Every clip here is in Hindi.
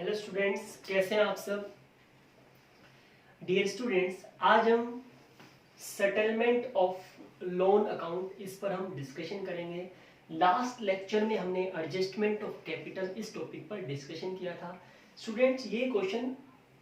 हेलो स्टूडेंट्स, कैसे हैं आप सब। डियर स्टूडेंट्स, आज हम सेटलमेंट ऑफ लोन अकाउंट इस पर हम डिस्कशन करेंगे। लास्ट लेक्चर में हमने एडजस्टमेंट ऑफ कैपिटल इस टॉपिक पर डिस्कशन किया था। स्टूडेंट्स, ये क्वेश्चन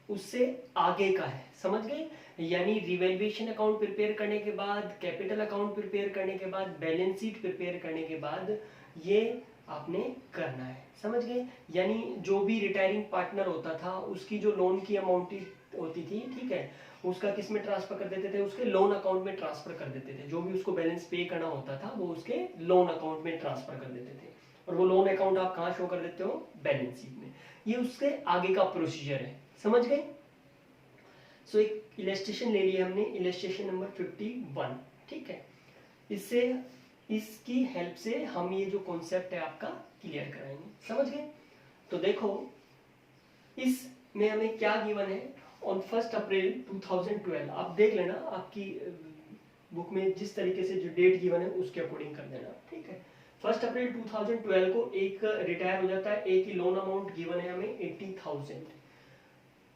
उससे आगे का है, समझ गए। यानी रिवैल्यूएशन अकाउंट प्रिपेयर करने के बाद, कैपिटल अकाउंट प्रिपेयर करने के बाद, बैलेंस शीट प्रिपेयर करने के बाद ये आपने करना है, समझ गए। यानी जो भी रिटायरिंग पार्टनर होता था उसकी जो लोन की अमाउंट होती थी, ठीक है, उसका किस में ट्रांसफर कर देते थे, उसके लोन अकाउंट में ट्रांसफर कर देते थे। जो भी उसको बैलेंस पे करना होता था वो उसके लोन अकाउंट में ट्रांसफर कर देते थे। और वो लोन अकाउंट आप कहाँ शो कर देते हो, बैलेंस शीट में। ये उसके आगे का प्रोसीजर है, समझ गए। सो एक इलस्ट्रेशन ले लिया हमने, इलस्ट्रेशन नंबर 51, ठीक है। इससे इसकी हेल्प से हम ये जो कॉन्सेप्ट है आपका क्लियर कराएंगे, समझ गए। तो देखो इसमें हमें क्या गिवन है, ऑन 1 अप्रैल 2012। आप देख लेना आपकी बुक में जिस तरीके से जो डेट गिवन है उसके अकॉर्डिंग कर देना, ठीक है। 1 अप्रैल 2012 को एक रिटायर हो जाता है, एक ही लोन अमाउंट गिवन है हमें 80,000।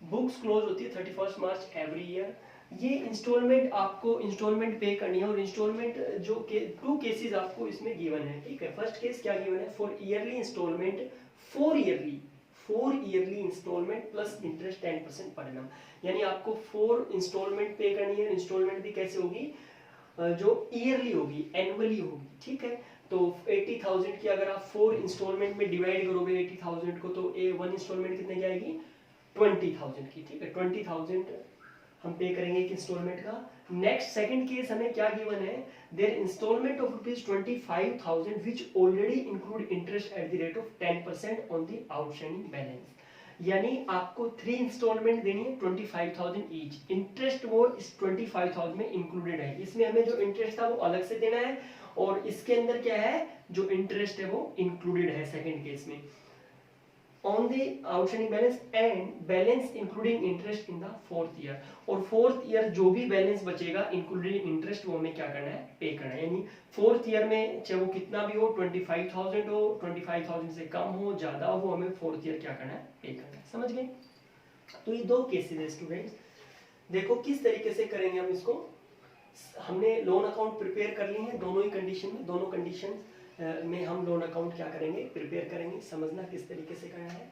बुक्स क्लोज होती है 31 मार्च एवरी ईयर। ये इंस्टॉलमेंट आपको इंस्टॉलमेंट पे करनी है, और इंस्टॉलमेंट जो टू केसेस आपको इसमें गिवन है, ठीक है। फर्स्ट केस क्या गिवन है, for yearly instalment, four yearly instalment plus interest 10% पर एनम। यानी आपको 4 इंस्टॉलमेंट पे करनी है। इंस्टॉलमेंट भी कैसे होगी, जो ईयरली होगी, एनुअली होगी, ठीक है। तो 80,000 की अगर आप 4 इंस्टॉलमेंट में डिवाइड करोगे 80,000 को, तो वन इंस्टॉलमेंट कितने की आएगी, 20,000 की, ठीक है। 20,000 हम पे करेंगे एक इंस्टॉलमेंट का। नेक्स्ट सेकंड केस हमें क्या गिवन है, their instalment of ₹25,000 which already include interest at the rate of 10% on the outstanding balance. यानी आपको 3 इंस्टॉलमेंट देनी है 25,000 ईच। इंटरेस्ट वो इस 25,000 में इंक्लूडेड है। इसमें हमें जो इंटरेस्ट था वो अलग से देना है, और इसके अंदर क्या है, जो इंटरेस्ट है वो इंक्लूडेड है सेकंड केस में, on the outstanding balance and balance including interest in the fourth year। और फोर्थ ईयर जो भी बैलेंस बचेगा इंक्लूडिंग इंटरेस्ट वो हमें क्या करना है, पे करना है। यानी फोर्थ ईयर में चाहे वो कितना भी हो, 25,000 हो, 25,000 से कम हो, ज्यादा हो, हमें फोर्थ ईयर क्या करना है, पे करना है, समझ गए। तो ये दो केसेस है स्टूडेंट्स। देखो किस तरीके से करेंगे हम इसको। हमने लोन अकाउंट प्रिपेयर कर ली है, दोनों ही कंडीशन में, दोनों कंडीशन में हम लोन अकाउंट क्या करेंगे, प्रिपेयर करेंगे। समझना किस तरीके से करना है।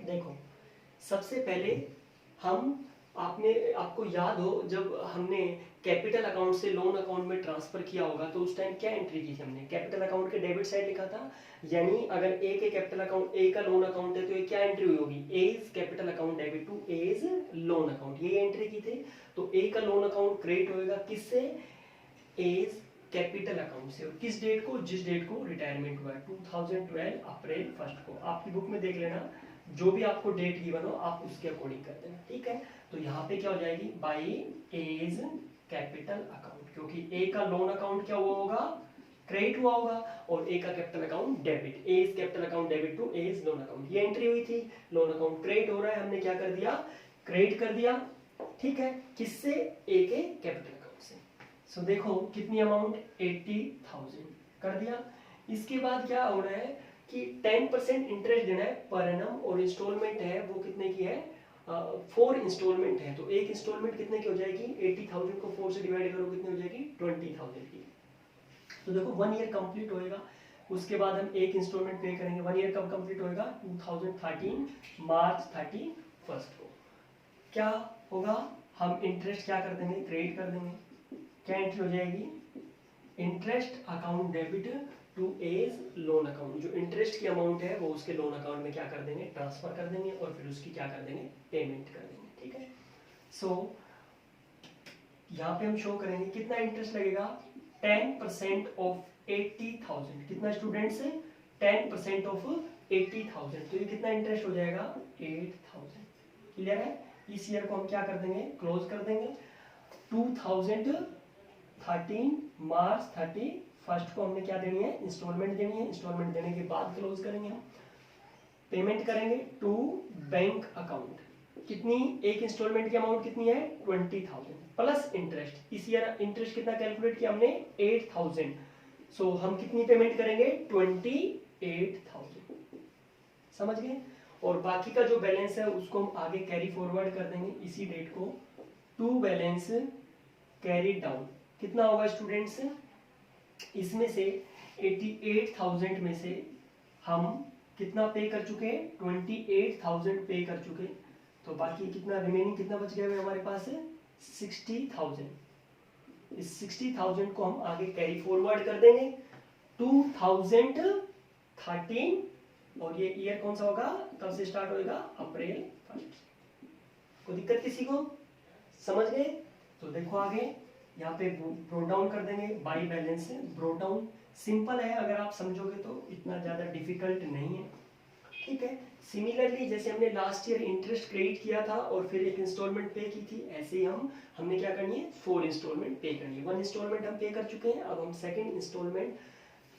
देखो सबसे पहले हम आपको याद हो जब हमने कैपिटल अकाउंट से लोन अकाउंट में ट्रांसफर किया होगा तो उस टाइम क्या एंट्री की थी हमने, कैपिटल अकाउंट के डेबिट साइड लिखा था। यानी अगर ए के कैपिटल अकाउंट, ए का लोन अकाउंट है तो ये क्या एंट्री हुई होगी, ए is capital account debit to A is loan account, ये एंट्री की थी। तो ए का लोन अकाउंट क्रेडिट होएगा किससे, ए इज कैपिटल अकाउंट से। और किस डेट को, जिस डेट को रिटायरमेंट हुआ है, 2012 अप्रैल 1 को। आपकी बुक में देख लेना, जो भी आपको डेट गिवन हो आप उसके अकॉर्डिंग कर देना, ठीक है। तो यहाँ पे क्या हो जाएगी, बाई एज कैपिटल अकाउंट, क्योंकि ए का लोन अकाउंट क्या हुआ होगा, क्रेडिट हुआ होगा, और ए का capital account debit, A is capital account debit to A is loan account. ये एंट्री हुई थी, लोन अकाउंट क्रेडिट हो रहा है, हमने क्या कर दिया, क्रेडिट कर दिया, ठीक है। किससे, ए के कैपिटल अकाउंट से। सो देखो कितनी अमाउंट, 80,000 कर दिया। इसके बाद क्या हो रहा है कि 10% इंटरेस्ट देना है पर एनम, और इंस्टॉलमेंट है वो कितने की है, 4 इंस्टॉलमेंट है। तो एक इंस्टॉलमेंट कितने की हो जाएगी, 80,000 को 4 से डिवाइड करो कितनी हो जाएगी, 20,000 की। तो देखो 1 ईयर कंप्लीट होएगा, उसके बाद हम एक इंस्टॉलमेंट पे करेंगे। 1 ईयर कब कंप्लीट होएगा, 2013 मार्च 31 को। क्या होगा, हम इंटरेस्ट क्या कर देंगे, क्रेडिट कर देंगे। क्या एंट्री हो जाएगी, interest account debit to A's loan account. जो इंटरेस्ट की अमाउंट है वो उसके लोन अकाउंट में क्या कर देंगे, ट्रांसफर कर देंगे, और फिर उसकी क्या कर देंगे, पेमेंट कर देंगे, ठीक है। सो यहाँ पे हम शो करेंगे कितना इंटरेस्ट लगेगा, 10% ऑफ 80,000। कितना स्टूडेंट से, 10% ऑफ 80,000। तो ये कितना इंटरेस्ट हो जाएगा, 8,000। क्लियर है। इस ईयर को हम क्या कर देंगे, क्लोज कर देंगे। 2013 मार्च 31 को हमने क्या देनी है, इंस्टॉलमेंट देनी है। इंस्टॉलमेंट देने के बाद क्लोज करेंगे हम, पेमेंट करेंगे टू बैंक अकाउंट। कितनी, एक इंस्टॉलमेंट की अमाउंट कितनी है, 20,000 प्लस इंटरेस्ट। इस ईयर इंटरेस्ट कितना कैलकुलेट किया हमने, 8,000। सो हम कितनी पेमेंट करेंगे, 28,000, समझ गए। और बाकी का जो बैलेंस है उसको हम आगे कैरी फॉरवर्ड कर देंगे इसी डेट को टू बैलेंस कैरी डाउन। कितना होगा स्टूडेंट्स, इसमें से 88,000 में से हम कितना पे कर चुके हैं, 28,000 पे कर चुके, तो बाकी कितना रिमेनिंग कितना बच गया हमारे पास है 60,000। इस 60,000 को हम आगे कैरी फॉरवर्ड कर देंगे 2013 और ये ईयर कौन सा होगा, कब से स्टार्ट होएगा, अप्रैल 1। कोई दिक्कत किसी को, समझ गए? तो देखो आगे यहाँ पे ब्रोट डाउन कर देंगे बाई बैलेंस से। ब्रोट डाउन सिंपल है, अगर आप समझोगे तो इतना ज्यादा डिफिकल्ट नहीं है, ठीक है। सिमिलरली जैसे हमने लास्ट ईयर इंटरेस्ट क्रेडिट किया था और फिर एक इंस्टॉलमेंट पे की थी, ऐसे ही हमने क्या करनी है 4 इंस्टॉलमेंट पे करनी है। 1 इंस्टॉलमेंट हम पे कर चुके हैं, अब हम सेकंड इंस्टॉलमेंट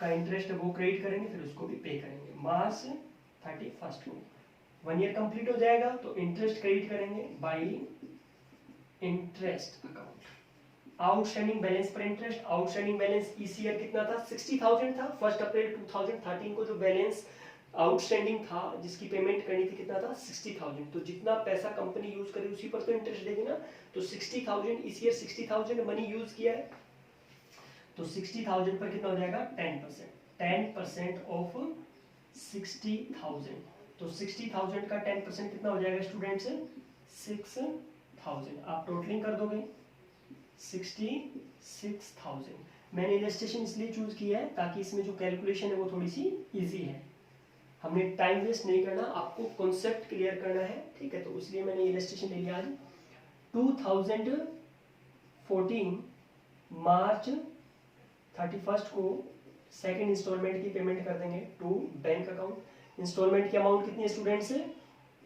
का इंटरेस्ट वो क्रेडिट करेंगे, फिर उसको भी पे करेंगे मार्च 31 को। 1 ईयर कंप्लीट हो जाएगा तो इंटरेस्ट क्रेडिट करेंगे by interest account. Outstanding balance पर इंटरेस्ट, आउटस्टैंडिंग बैलेंस इस ईयर कितना था 60,000 था। 1 अप्रैल 2013 को जो बैलेंस आउटस्टैंडिंग था जिसकी पेमेंट करनी थी कितना था 60,000। तो जितना पैसा कंपनी यूज करे उसी पर तो इंटरेस्ट देगी ना, तो 60,000 इस ईयर 60,000 मनी यूज किया है तो 60,000 पर कितना हो जाएगा 10% ऑफ 60,000। तो 60,000 का 10% कितना हो जाएगा स्टूडेंट्स 6,000। आप टोटलिंग कर दोगे 66,000। मैंने इलस्ट्रेशन इसलिए चूज किया है ताकि इसमें जो कैलकुलेशन है वो थोड़ी सी इजी है, हमने टाइम वेस्ट नहीं करना, आपको कॉन्सेप्ट क्लियर करना है, ठीक है। तो इसलिए मैंने इलस्ट्रेशन ले लिया आज। 2014 मार्च 31 को सेकंड इंस्टॉलमेंट की पेमेंट कर देंगे टू बैंक अकाउंट। इंस्टॉलमेंट की अमाउंट कितनी है स्टूडेंट्स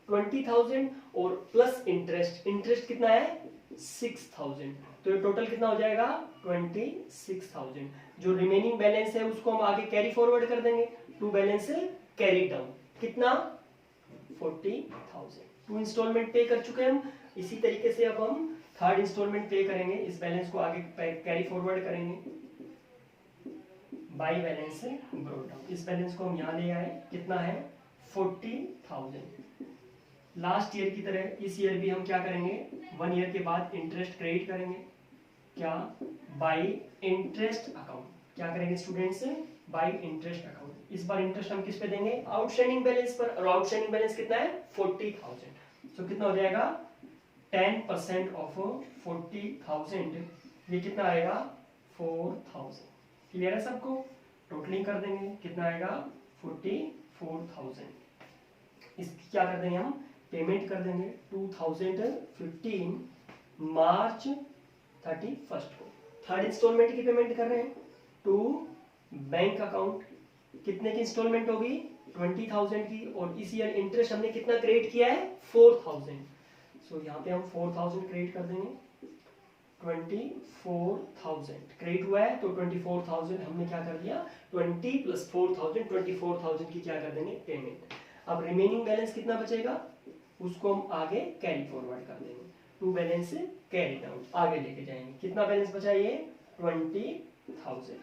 20,000 और प्लस इंटरेस्ट, इंटरेस्ट कितना है 6,000, तो ये टोटल कितना हो जाएगा 26,000। जो रिमेनिंग बैलेंस है उसको हम आगे कैरी फॉरवर्ड कर देंगे टू बैलेंस कैरी डाउन, कितना 40,000। 2 इंस्टॉलमेंट पे कर चुके हम, इसी तरीके से अब हम थर्ड इंस्टॉलमेंट पे करेंगे, इस बैलेंस को आगे कैरी फॉरवर्ड करेंगे बाई बैलेंस ब्रोट डाउन। इस बैलेंस को हम यहाँ ले आए, कितना है 40,000। लास्ट ईयर की तरह इस ईयर भी हम क्या करेंगे 1 ईयर के बाद इंटरेस्ट क्रेडिट करेंगे, क्या बाई इंटरेस्ट अकाउंट। क्या करेंगे स्टूडेंट्स बाई इंटरेस्ट अकाउंट। इस बार इंटरेस्ट हम किस पे देंगे आउटस्टैंडिंग बैलेंस पर, और आउटस्टैंडिंग बैलेंस कितना है 40,000। तो कितना हो जाएगा 10% ऑफ 40,000, ये कितना आएगा 4,000। क्लियर है सबको? टोटलिंग कर देंगे, कितना आएगा 44,000। इसकी क्या कर देंगे हम पेमेंट कर देंगे 2015 मार्च 31 को। थर्ड इंस्टॉलमेंट की पेमेंट कर रहे हैं टू बैंक अकाउंट। कितने की इंस्टॉलमेंट होगी 20,000 की, और इस ईयर इंटरेस्ट हमने कितना क्रेडिट किया है 4,000। सो यहाँ पे हम 4,000 क्रेडिट कर देंगे, 24,000 क्रेडिट हुआ है तो 24,000 हमने क्या कर दिया 20 + 4,000 24,000 की क्या कर देंगे पेमेंट। अब रिमेनिंग बैलेंस कितना बचेगा उसको हम आगे कैरी फॉरवर्ड कर देंगे टू बैलेंस कैरी डाउन, आगे लेके जाएंगे। कितना बैलेंस बचा ये 20,000।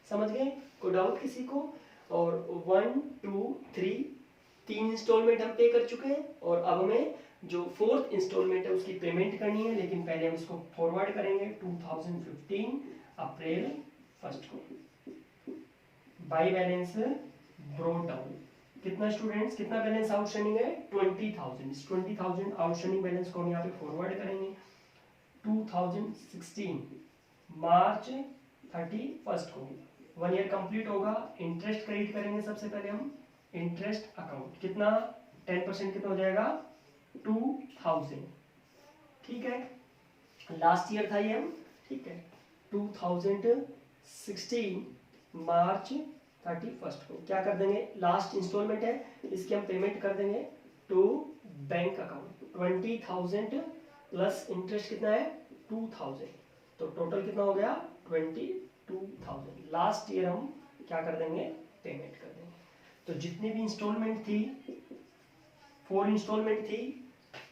समझ गए? कोई डाउट किसी को? और 1 2 3 3 इंस्टॉलमेंट हम पे कर चुके हैं, और अब हमें जो 4th इंस्टॉलमेंट है उसकी पेमेंट करनी है, लेकिन पहले हम इसको फॉरवर्ड करेंगे 2015 अप्रैल 1 को बाई बैलेंस ब्रोट डाउन। कितना स्टूडेंट्स कितना बैलेंस आउटस्टैंडिंग है 20,000। इस 20,000 आउटस्टैंडिंग बैलेंस को हम यहाँ पे फॉरवर्ड करेंगे 2016 मार्च 31 को। 1 ईयर कंप्लीट होगा, इंटरेस्ट क्रेडिट करेंगे सबसे पहले हम इंटरेस्ट अकाउंट, कितना 10% कितना हो जाएगा 2,000। ठीक है, लास्ट ईयर था ये हम, ठीक है 2016 मार्च 31 को क्या कर देंगे लास्ट इंस्टॉलमेंट है, इसकी हम पेमेंट कर देंगे to bank account 20,000 plus interest कितना है 2,000, तो टोटल कितना हो गया 22,000। लास्ट ईयर हम क्या कर देंगे पेमेंट कर देंगे। तो जितनी भी इंस्टॉलमेंट थी 4 इंस्टॉलमेंट थी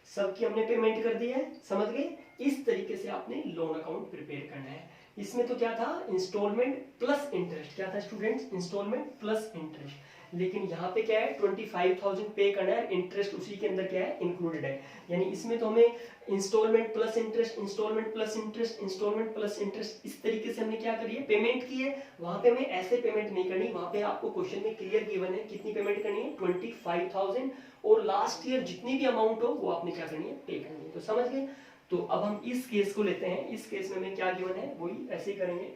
सबकी हमने पेमेंट कर दी है। समझ गए? इस तरीके से आपने लोन अकाउंट प्रिपेयर करना है। इसमें तो क्या था, इंस्टॉलमेंट प्लस इंटरेस्ट, क्या था स्टूडेंट्स, इंस्टॉलमेंट प्लस इंटरेस्ट। लेकिन यहाँ पे क्या है, 25,000 पे करना है, इंटरेस्ट उसी के अंदर क्या है, इंक्लूडेड है। यानी इसमें तो हमें instalment plus interest, instalment plus interest, instalment plus interest, इस तरीके से हमने क्या करी है, पेमेंट की है। वहां पे हमें ऐसे पेमेंट नहीं करनी, वहां पे आपको क्वेश्चन में क्लियर गिवन है कितनी पेमेंट करनी है, 25,000, और लास्ट ईयर जितनी भी अमाउंट हो वो आपने क्या करनी है, पे करनी है। तो समझ गए। तो अब हम इस केस को लेते हैं, इस केस में हमें क्या गिवन है, वही ऐसे ही करेंगे।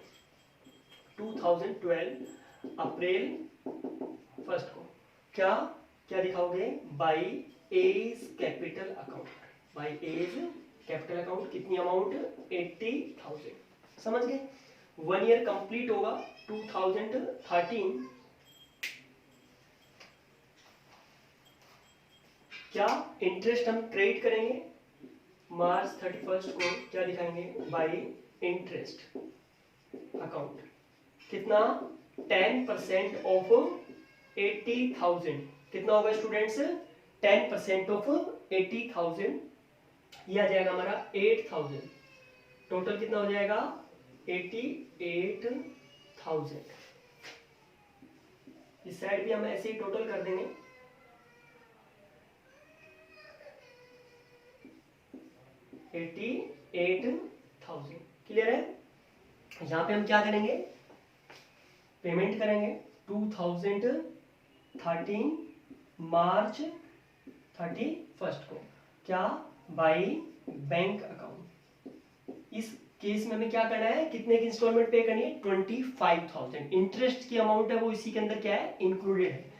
2012 अप्रैल 1 को क्या क्या दिखाओगे, by as capital account, by as capital account, कितनी अमाउंट, 80,000। समझ गए। 1 ईयर कंप्लीट होगा 2013, क्या इंटरेस्ट हम क्रेडिट करेंगे मार्च 31 को, क्या दिखाएंगे, बाई इंटरेस्ट अकाउंट, कितना, 10% ऑफ 80,000, कितना होगा स्टूडेंट्स, 10% ऑफ 80,000, ये आ जाएगा हमारा 8,000, टोटल कितना हो जाएगा, 88,000। इस साइड भी हम ऐसे ही टोटल कर देंगे, 88,000। क्लियर है। यहां पे हम क्या करेंगे, पेमेंट करेंगे 2013 मार्च 31 को, क्या, बाई बैंक अकाउंट। इस केस में हमें क्या करना है, कितने की इंस्टॉलमेंट पे करनी है, 25,000। इंटरेस्ट की अमाउंट है वो इसी के अंदर क्या है, इंक्लूडेड है।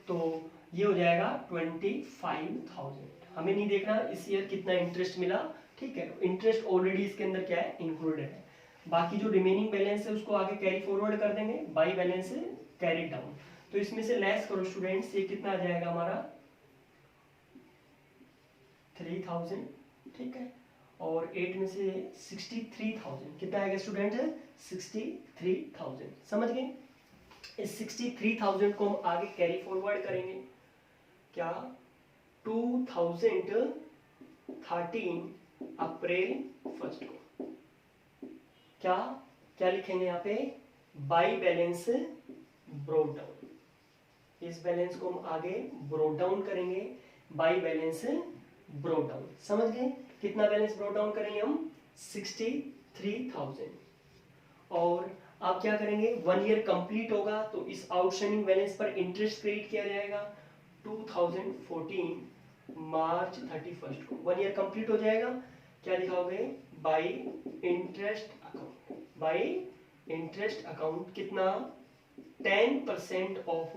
तो ये हो जाएगा 25,000। हमें नहीं देखना इस ईयर कितना इंटरेस्ट मिला, ठीक है, इंटरेस्ट ऑलरेडी इसके अंदर क्या है, इंक्लूडेड है। बाकी जो रिमेनिंग बैलेंस है उसको आगे कैरी फॉरवर्ड कर देंगे, बाई बैलेंस कैरी डाउन। तो इसमें से लेस करो स्टूडेंट्स, ये कितना आ जाएगा हमारा, 3,000, ठीक है, और 8 में से 63,000, कितना आएगा स्टूडेंट, 63,000। समझ गए। इस 63,000 को हम आगे कैरी फॉरवर्ड करेंगे, क्या, 2013 अप्रैल 1 को, क्या क्या लिखेंगे यहाँ पे, बाई बैलेंस ब्रोट डाउन। इस बैलेंस को हम आगे ब्रोट डाउन करेंगे, बाई बैलेंस ब्रोट डाउन। समझ गए। कितना बैलेंस ब्रोट डाउन करेंगे हम, 63,000। और आप क्या करेंगे, 1 ईयर कंप्लीट होगा तो इस आउटस्टैंडिंग बैलेंस पर इंटरेस्ट क्रेडिट किया जाएगा 2014 मार्च 31 को। 1 ईयर कंप्लीट हो जाएगा, क्या दिखाओगे, by interest account, by interest account, कितना, 10% ऑफ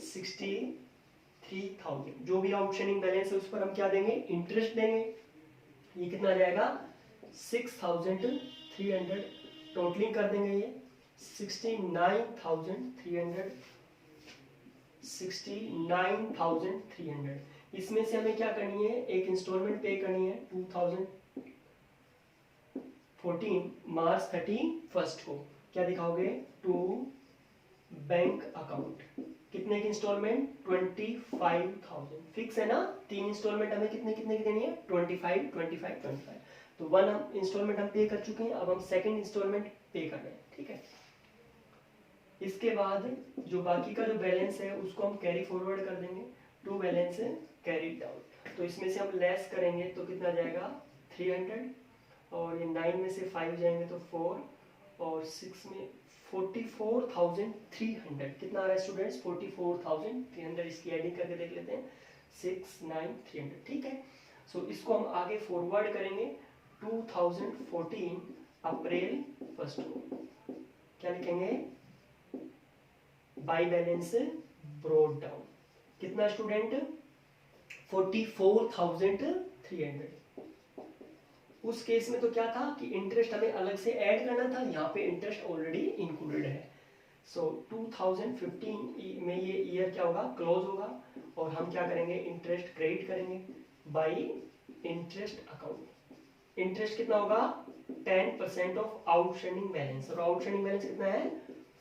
63,000। जो भी आउटस्टैंडिंग बैलेंस है उस पर हम क्या देंगे, इंटरेस्ट देंगे। ये कितना आ जाएगा, 6,300, टोटलिंग कर देंगे, ये 69,300, 69,300। इसमें से हमें क्या करनी है, एक इंस्टॉलमेंट पे करनी है 2014 मार्च 31 को, क्या दिखाओगे, टू बैंक अकाउंट, कितने की इंस्टॉलमेंट, 25,000। फिक्स है ना, 3 इंस्टॉलमेंट हमें कितने कितने की देनी है, 25, 25, 25। तो 1 हम इंस्टॉलमेंट हम पे कर चुके हैं, अब हम सेकंड इंस्टॉलमेंट पे कर रहे हैं, ठीक है। इसके बाद जो बाकी का जो बैलेंस है उसको हम कैरी फॉरवर्ड कर देंगे, टू बैलेंस कैरी डाउन। तो इसमें से हम लेस करेंगे तो कितना जाएगा, 300, और ये 9 में से 5 जाएंगे तो 4, और 6 में 44,300, कितना आ रहा है स्टूडेंट्स, 44,300। इसकी एडिंग करके देख लेते हैं, 69,300, ठीक है। सो इसको हम आगे फॉरवर्ड करेंगे 2014 अप्रैल 1 को, क्या लिखेंगे, बाई बैलेंस ब्रोट डाउन, कितना स्टूडेंट, 44,300। उस केस में तो क्या था कि इंटरेस्ट हमें अलग से ऐड करना था, यहाँ पे इंटरेस्ट ऑलरेडी इंक्लूडेड है। सो 2015 में ये ईयर क्या होगा, क्लोज होगा, और हम क्या करेंगे, इंटरेस्ट क्रेडिट करेंगे बाई इंटरेस्ट अकाउंट। इंटरेस्ट कितना होगा, 10% ऑफ आउटस्टैंडिंग बैलेंस, और आउटस्टैंडिंग बैलेंस कितना है,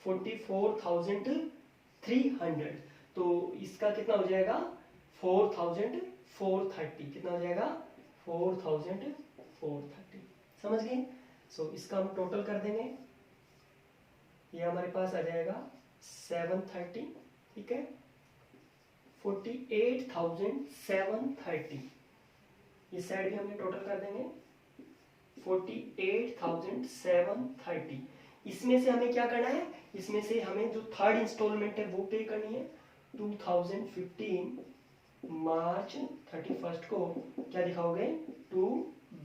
44,300। तो इसका कितना हो जाएगा, 4,430, कितना हो जाएगा, 4,430। समझ गए। सो इसका हम टोटल कर देंगे, ये हमारे पास आ जाएगा 730, ठीक है, 48,730, इस साइड भी हमने टोटल कर देंगे 48,730। इसमें से हमें क्या करना है, इसमें से हमें जो थर्ड इंस्टॉलमेंट है वो पे करनी है 2015 मार्च 31 को क्या दिखाओगे, to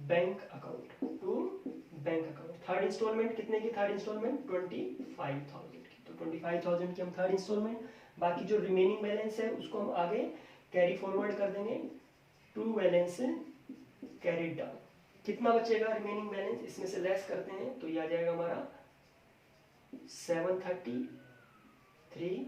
bank account, to bank account. Third instalment कितने की, थर्ड इंस्टॉलमेंट 25,000 की, तो 25,000 की हम थर्ड इंस्टॉलमेंट, बाकी जो रिमेनिंग बैलेंस है उसको हम आगे कैरी फॉरवर्ड कर देंगे टू बैलेंस कैरीड डाउन। कितना बचेगा रिमेनिंग बैलेंस, इसमें से लेस करते हैं तो ये आ जाएगा हमारा 733,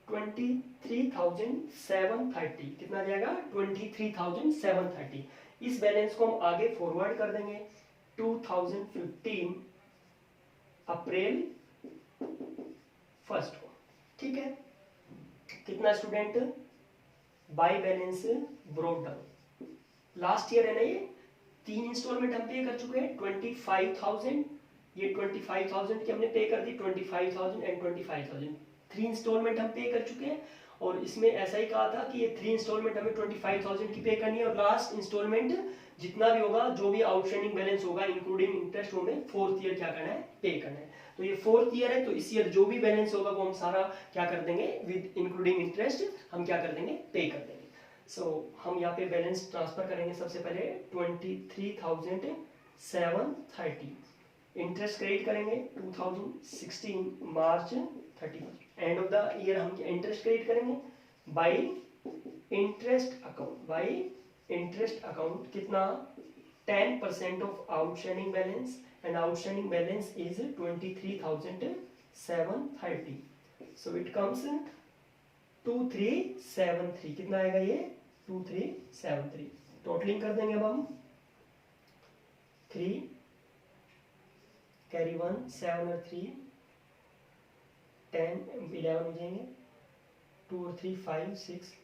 23,730, कितना आ जाएगा 23,730। इस बैलेंस को हम आगे फॉरवर्ड कर देंगे 2015 अप्रैल 1 को, ठीक है। कितना student, by balance brought down, last year है ना, ये 3 इंस्टॉलमेंट हम पे कर चुके हैं 25,000, ये 25,000 की हमने पे कर दी, 25,000 एंड 25,000, 3 इंस्टॉलमेंट हम पे कर चुके हैं। और इसमें ऐसा ही कहा था कि ये 3 इंस्टॉलमेंट हमें 25,000 की पे करनी है, और लास्ट इंस्टॉलमेंट जितना भी होगा, जो भी आउटस्टैंडिंग बैलेंस होगा इंक्लूडिंग इंटरेस्ट, वो हमें 4th ईयर क्या करना है, पे करना है। तो ये 4th ईयर है, तो इस ईयर जो भी बैलेंस होगा वो हम सारा क्या कर देंगे, विद इंक्लूडिंग इंटरेस्ट हम क्या कर देंगे, पे कर देंगे। सो हम यहाँ पे बैलेंस ट्रांसफर करेंगे सबसे पहले 23,730, इंटरेस्ट क्रेडिट करेंगे 2016 मार्च 31, एंड ऑफ द ईयर हम इंटरेस्ट क्रेडिट करेंगे bye interest account, bye interest account, कितना 10% of outstanding balance, and outstanding balance is 23,730, so it comes 2373, कितना आएगा ये 2373। टोटलिंग कर देंगे अब हम 3 कैरी 1 7 और 3 10 11 हो जाएंगे, 2 और 3 5 6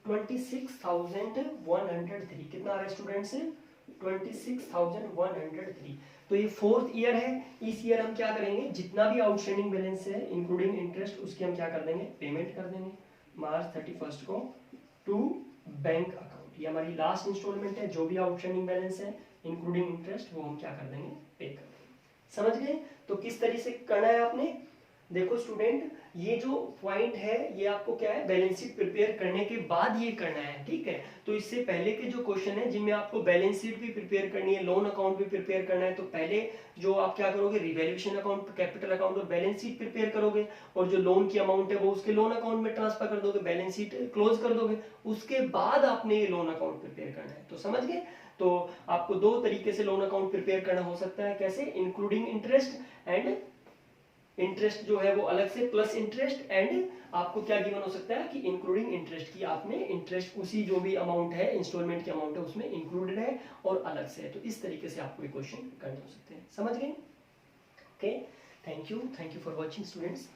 26,103, कितना आ रहा है स्टूडेंट्स 26,103। तो ये 4th ईयर है, इस ईयर हम क्या करेंगे, जितना भी आउटस्टैंडिंग बैलेंस है इंक्लूडिंग इंटरेस्ट उसकी हम क्या कर देंगे, पेमेंट कर देंगे मार्च 31 को टू बैंक अकाउंट। ये हमारी लास्ट इंस्टॉलमेंट है, जो भी आउटस्टैंडिंग बैलेंस है इंक्लूडिंग इंटरेस्ट वो हम क्या कर देंगे, पे कर देंगे। समझ गए। तो किस तरीके से करना है आपने, देखो स्टूडेंट, ये जो पॉइंट है ये आपको क्या है, बैलेंस शीट प्रिपेयर करने के बाद ये करना है, ठीक है। तो इससे पहले के जो क्वेश्चन है जिनमें आपको बैलेंस शीट भी प्रिपेयर करनी है, लोन अकाउंट भी प्रिपेयर करना है, तो पहले जो आप क्या करोगे, रिवैल्यूएशन अकाउंट, कैपिटल अकाउंट और बैलेंस शीट प्रिपेयर करोगे, और जो लोन की अमाउंट है वो उसके लोन अकाउंट में ट्रांसफर कर दोगे, बैलेंस शीट क्लोज कर दोगे, उसके बाद आपने ये लोन अकाउंट प्रिपेयर करना है। तो समझ गए। तो आपको 2 तरीके से लोन अकाउंट प्रिपेयर करना हो सकता है, कैसे, इंक्लूडिंग इंटरेस्ट एंड इंटरेस्ट जो है वो अलग से, प्लस इंटरेस्ट, एंड आपको क्या गिवन हो सकता है कि इंक्लूडिंग इंटरेस्ट की आपने इंटरेस्ट उसी जो भी अमाउंट है इंस्टॉलमेंट की अमाउंट है उसमें इंक्लूडेड है और अलग से है। तो इस तरीके से आपको ये क्वेश्चन करने हो सकते हैं। समझ गए। Okay, thank you for watching students.